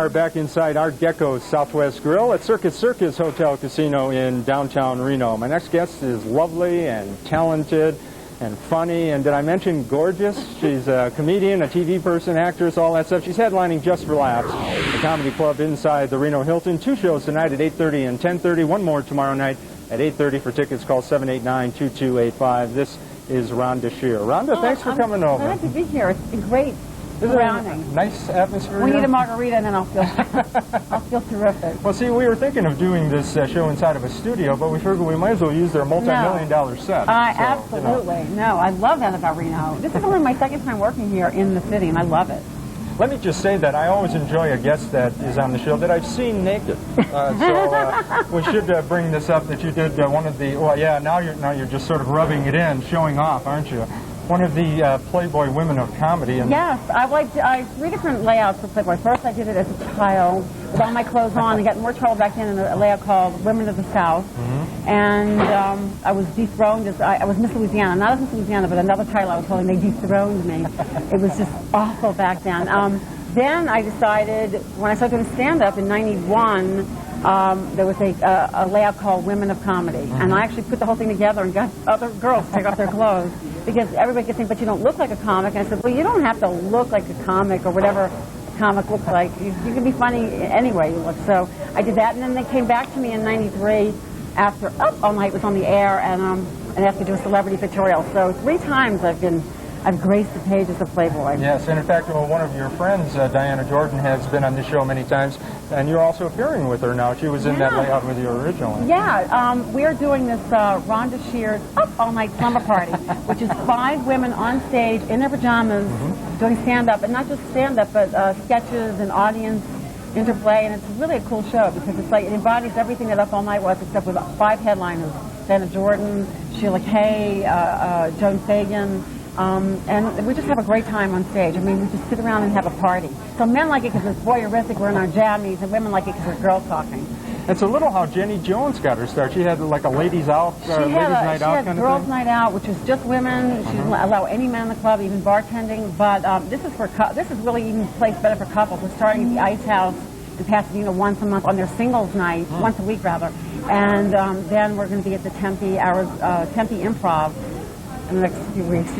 are back inside Art Gecko's Southwest Grill at Circus Hotel Casino in downtown Reno. My next guest is lovely and talented and funny, and did I mention gorgeous? She's a comedian, a TV person, actress, all that stuff. She's headlining Just for Laughs, the comedy club inside the Reno Hilton. 2 shows tonight at 8:30 and 10:30. One more tomorrow night at 8:30. For tickets, call 789-2285. This is Rhonda Shear. Rhonda, thanks for coming over. Glad to be here. It's been great. Isn't it a nice atmosphere? We need a margarita and then I'll feel terrific. Well, see, we were thinking of doing this show inside of a studio, but we figured we might as well use their multi-million-dollar set. Absolutely. You know. No, I love that about Reno. This is only my second time working here in the city, and I love it. Let me just say that I always enjoy a guest that is on the show that I've seen naked. So we should bring this up that you did one of the. Well, yeah. Now you're just sort of rubbing it in, showing off, aren't you? One of the Playboy women of comedy. And yes, I 3 different layouts for Playboy. First, I did it as a child with all my clothes on and got more trouble back then in a layout called Women of the South. Mm-hmm. And I was dethroned as I was Miss Louisiana. Not as Miss Louisiana, but another title I was holding. They dethroned me. It was just awful back then. Then I decided, when I started doing stand-up in '91, there was a layout called Women of Comedy. Mm-hmm. And I actually put the whole thing together and got other girls to take off their clothes. Because everybody could think, but you don't look like a comic. And I said, well, you don't have to look like a comic or whatever a comic looks like. You can be funny any way you look. So I did that, and then they came back to me in '93 after Up All Night was on the air, and asked me to do a celebrity pictorial. So 3 times I've graced the pages of Playboy. Yes, and in fact, one of your friends, Diana Jordan, has been on this show many times, and you're also appearing with her now. She was in that layout with you originally. Yeah, we're doing this Rhonda Shear's Up All Night Slumber Party, which is 5 women on stage in their pajamas doing stand-up, and not just stand-up, but sketches and audience interplay, and it's really a cool show because it's like it embodies everything that Up All Night was, except with 5 headliners: Diana Jordan, Sheila Kay, Joan Fagan. And we just have a great time on stage. I mean, we just sit around and have a party. So men like it because it's voyeuristic, we're in our jammies, and women like it because we're girls talking. It's a little how Jenny Jones got her start. She had like a ladies' out, ladies' night out kind of thing. She had girls' night out, which was just women. She didn't allow any men in the club, even bartending. But this is really even placed better for couples. We're starting at the Ice House in Pasadena once a month on their singles night, once a week rather. And then we're going to be at the Tempe Improv in the next few weeks.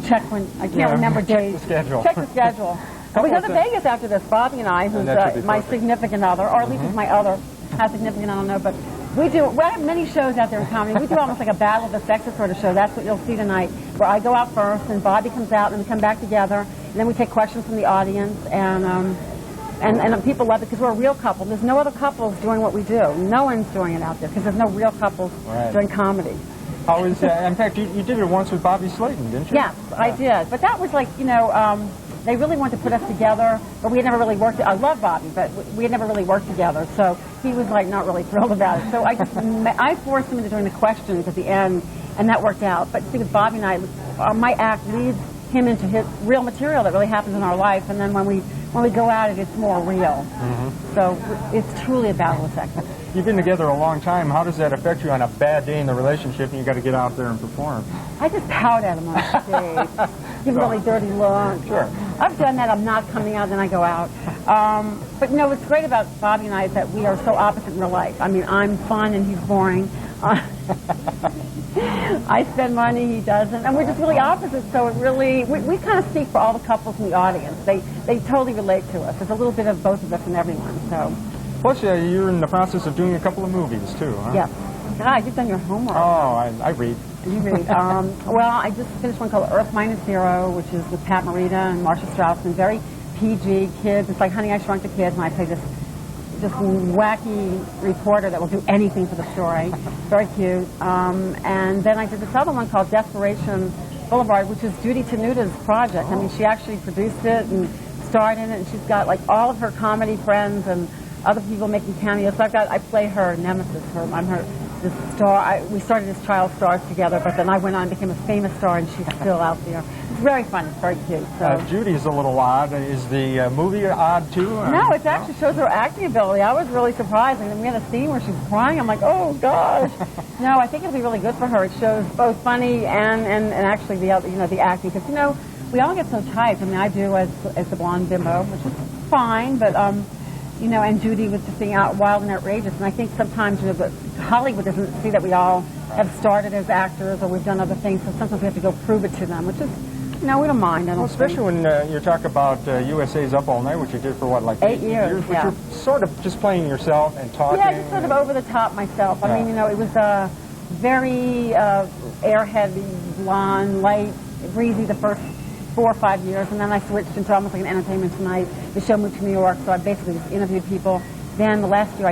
Check when, I can't remember days. Check the schedule. We go to Vegas after this, Bobby and I, who's my significant other, or at least is my other. How significant, I don't know, but we have many shows out there in comedy. We do almost like a battle of the sexes sort of show. That's what you'll see tonight, where I go out first, and Bobby comes out, and we come back together, and then we take questions from the audience, and people love it because we're a real couple. There's no other couples doing what we do. No one's doing it out there because there's no real couples doing comedy. How is in fact, you did it once with Bobby Slayton, didn't you? Yes, I did. But that was like, they really wanted to put us together, but we had never really worked. I love Bobby, but we had never really worked together. So he was like not really thrilled about it. So I forced him into doing the questions at the end, and that worked out. But because Bobby and I, my act leads him into his real material that really happens in our life, and then when we go at it, it's more real. Mm-hmm. So it's truly a battle of sexes. You've been together a long time. How does that affect you on a bad day in the relationship and you got to get out there and perform? I just pout at him on stage. Give really dirty looks. Sure. I've done that. I'm not coming out, then I go out. But what's great about Bobby and I is that we are so opposite in real life. I mean, I'm fun and he's boring. I spend money, he doesn't, and we're just really opposite. So it really, we kind of speak for all the couples in the audience. They totally relate to us. There's a little bit of both of us and everyone. So. Plus, you're in the process of doing a couple of movies too, huh? Yes. God, you've done your homework. Oh, I read. You read. Well, I just finished one called Earth Minus Zero, which is with Pat Morita and Marcia Strausman. Very PG, kids. It's like Honey, I Shrunk the Kids, and I play this just wacky reporter that will do anything for the story. Very cute. And then I did this other one called Desperation Boulevard, which is Judy Tenuta's project. I mean, she actually produced it and starred in it, and she's got like all of her comedy friends and other people making cameos. So I play her nemesis. I'm her star. We started as child stars together, but then I went on and became a famous star, and she's still out there. It's very fun. It's very cute. So. Judy's a little odd. Is the movie odd too? No, it actually shows her acting ability. I was really surprised. And we had a scene where she's crying. I'm like, oh gosh. No, I think it'll be really good for her. It shows both funny and actually the other, the acting, because we all get so typed. I mean, I do as the blonde bimbo, which is fine, but you know, and Judy was just being out wild and outrageous. And I think sometimes, you know, but Hollywood doesn't see that we all have started as actors or we've done other things, so sometimes we have to go prove it to them, which is, you know, we don't mind. I don't especially when you talk about USA's Up All Night, which you did for what, like 8 years, but you're sort of just playing yourself and talking. Yeah, just sort of over the top myself. I mean, you know, it was very airheavy, blonde, light, breezy the first 4 or 5 years, and then I switched into almost like an Entertainment Tonight. The show moved to New York, so I basically just interviewed people. Then the last year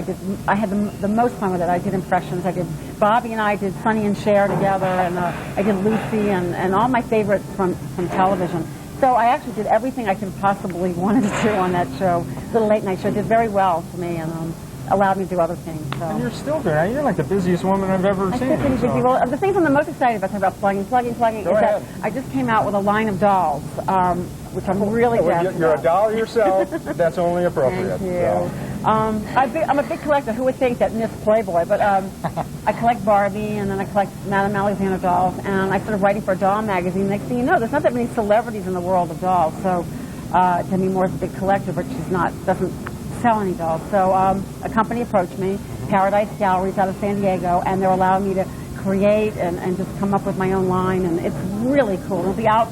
I had the most fun with it. I did impressions. I did Bobby and I did Sonny and Shear together, and I did Lucy and all my favorites from television. So I actually did everything I could possibly wanted to do on that show. The late night show did very well for me and allowed me to do other things. So. And you're still doing it. You're like the busiest woman I've ever seen. Pretty busy. Well, the things I'm the most excited about plugging, is that I just came out with a line of dolls, which I'm really jazzed You're about. a doll yourself. That's only appropriate. Thank you. So. I'm a big collector. Who would think that Miss Playboy? But I collect Barbie, and then I collect Madame Alexander dolls, and I started writing for a doll magazine. Next thing you know, there's not that many celebrities in the world of dolls. So Demi Moore's a big collector, but she's doesn't sell any dolls. So a company approached me, Paradise Galleries out of San Diego, and they're allowing me to create and just come up with my own line, and it's really cool. It'll be out.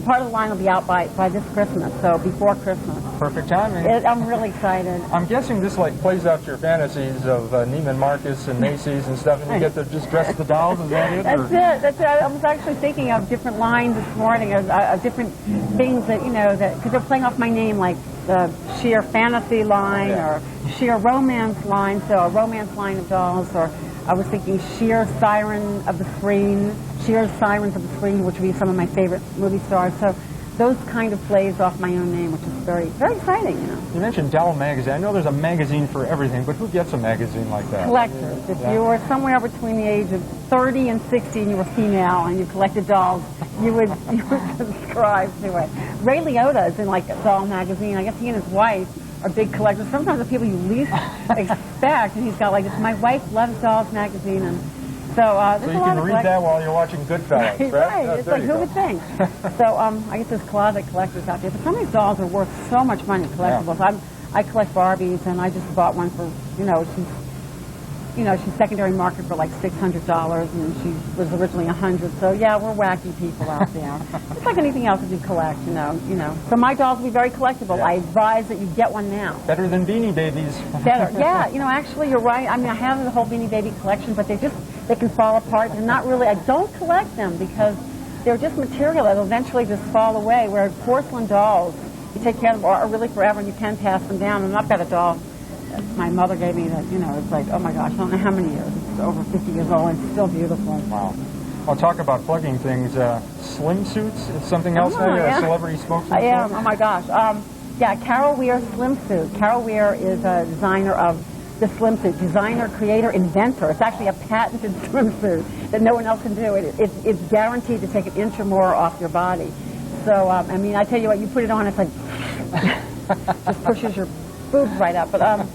Part of the line will be out by this Christmas, so before Christmas. Perfect timing. I'm really excited. I'm guessing this like plays out your fantasies of Neiman Marcus and Macy's and stuff, and you get to just dress the dolls. Is that it? That's it. I was actually thinking of different lines this morning, of different things that, you know, that because they're playing off my name, like the Shear Fantasy line or Shear Romance line, so a romance line of dolls, or I was thinking Shear Siren of the Screen, Shear Sirens of the Screen, which would be some of my favorite movie stars. So those kind of plays off my own name, which is very, very exciting, you know. You mentioned Doll Magazine. I know there's a magazine for everything, but who gets a magazine like that? Collectors. If you were somewhere between the age of 30 and 60 and you were female and you collected dolls, you would subscribe to it. Ray Liotta is in like a doll magazine. I guess he and his wife are big collectors. Sometimes the people you least expect, and he's got like this, my wife loves dolls magazine, and so you can read that while you're watching Goodfellas, right? Right. It's like, who would think? So I guess there's closet collectors out there. But some of these dolls are worth so much money, collectibles. Yeah. I collect Barbies, and I just bought one for, she's secondary market for like $600, and she was originally $100. So yeah, we're wacky people out there. It's like anything else that you collect, you know. So my dolls will be very collectible. Yeah. I advise that you get one now. Better than Beanie Babies. Better, yeah. Actually, you're right. I mean, I have the whole Beanie Baby collection, but they can fall apart. They're not really. I don't collect them because they're just material that'll eventually just fall away. Where porcelain dolls, you take care of them are really forever, and you can pass them down. And I've got a doll my mother gave me that, it's like, oh my gosh, I don't know how many years. It's over 50 years old. It's still beautiful. Wow. I'll talk about plugging things. Slim suits is something else now? You're a celebrity spokesman? I am. Oh my gosh. Carol Weir Swimsuit. Carol Weir is a designer of the swimsuit. Designer, creator, inventor. It's actually a patented swimsuit that no one else can do. It's guaranteed to take an inch or more off your body. So, I tell you what, you put it on, it's like, just pushes your boobs right up. But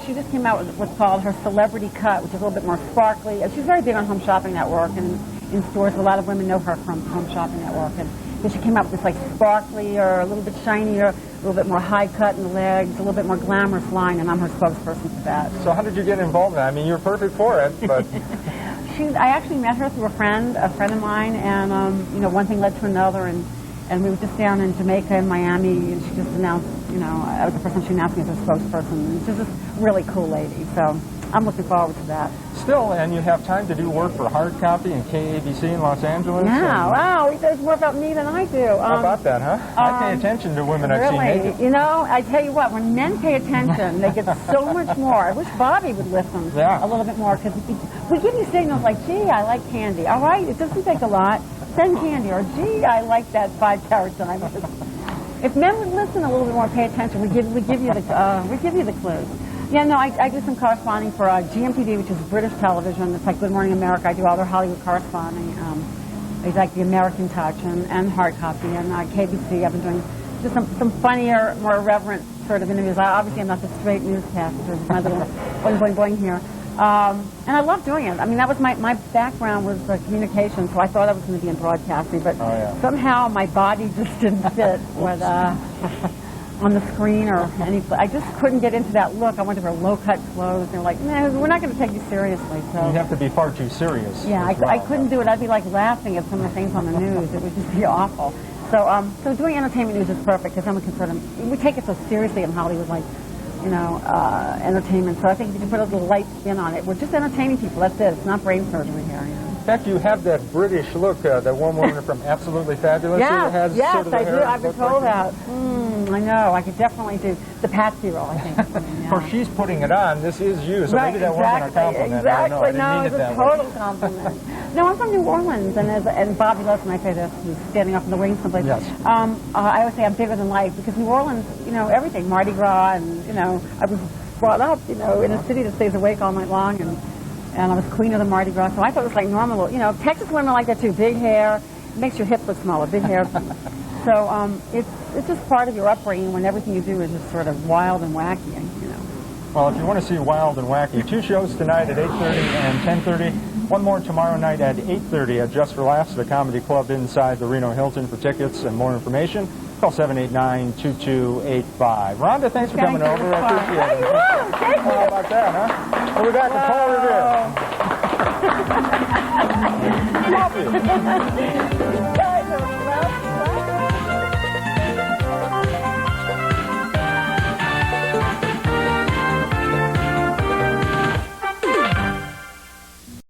she just came out with what's called her Celebrity Cut, which is a little bit more sparkly. She's very big on Home Shopping Network and in stores. A lot of women know her from Home Shopping Network. And so she came out with this like sparkly or a little bit shinier, a little bit more high cut in the legs, a little bit more glamorous line, and I'm her spokesperson for that. So how did you get involved in that? I mean, you're perfect for it, but... I actually met her through a friend of mine, and one thing led to another, and we were just down in Jamaica and Miami, and she just announced, I was the first time she announced me as her spokesperson. And she's just a really cool lady, so I'm looking forward to that. Still, and you have time to do work for hard copy and KABC in Los Angeles? Yeah, wow, he knows more about me than I do. How about that, huh? I pay attention to women I've seen naked. I tell you what, when men pay attention, they get so much more. I wish Bobby would listen a little bit more, because we give you signals like, gee, I like candy. All right, it doesn't take a lot. Send candy, or gee, I like that 5-carat diamond. If men would listen a little bit more, pay attention, we give you the clues. Yeah, no, I do some corresponding for GMTV, which is British television. It's like Good Morning America. I do all their Hollywood corresponding. It's like the American Touch and hard copy, and KBC. I've been doing just some funnier, more irreverent sort of interviews. Obviously, I'm not the straight newscaster. My little boing boing boing here. And I love doing it. I mean, that was my background was communication, so I thought I was going to be in broadcasting, but somehow my body just didn't fit with on the screen or any. I just couldn't get into that look. I wanted to wear low-cut clothes. They're like, no, we're not going to take you seriously. So you have to be far too serious. Yeah, I couldn't do it. I'd be like laughing at some of the things on the news. It would just be awful. So, so doing entertainment news is perfect because someone can sort of, we take it so seriously in Hollywood, like, you know, entertainment. So I think if you can put a little light spin on it, we're just entertaining people. That's it. It's not brain surgery here. You know? In fact, you have that British look. That one woman from Absolutely Fabulous. Yes, yes, sort of I do. I've been told that. I know. I could definitely do the Patsy role, I think. Of course, she's putting it on. This is you, so maybe that wasn't a compliment. Exactly. I didn't mean it's it that a total compliment. No, I'm from New Orleans, and Bobby loves when I say this. He's standing up in the wings someplace. Yes. I always say I'm bigger than life because New Orleans, you know, everything, Mardi Gras, and you know, I was brought up, you know, in a city that stays awake all night long, and I was queen of the Mardi Gras, so I thought it was like normal. You know, Texas women like that too. Big hair, it makes your hips look smaller. Big hair. So it's just part of your upbringing when everything you do is just sort of wild and wacky, you know. Well, if you want to see Wild and Wacky, 2 shows tonight at 8:30 and 10:30. One more tomorrow night at 8:30 at Just for Laughs, the comedy club inside the Reno Hilton. For tickets and more information, call 789-2285. Rhonda, thanks for coming over. I appreciate it. Thank you. How about that, huh? We'll be back to Paul Revere. Love you.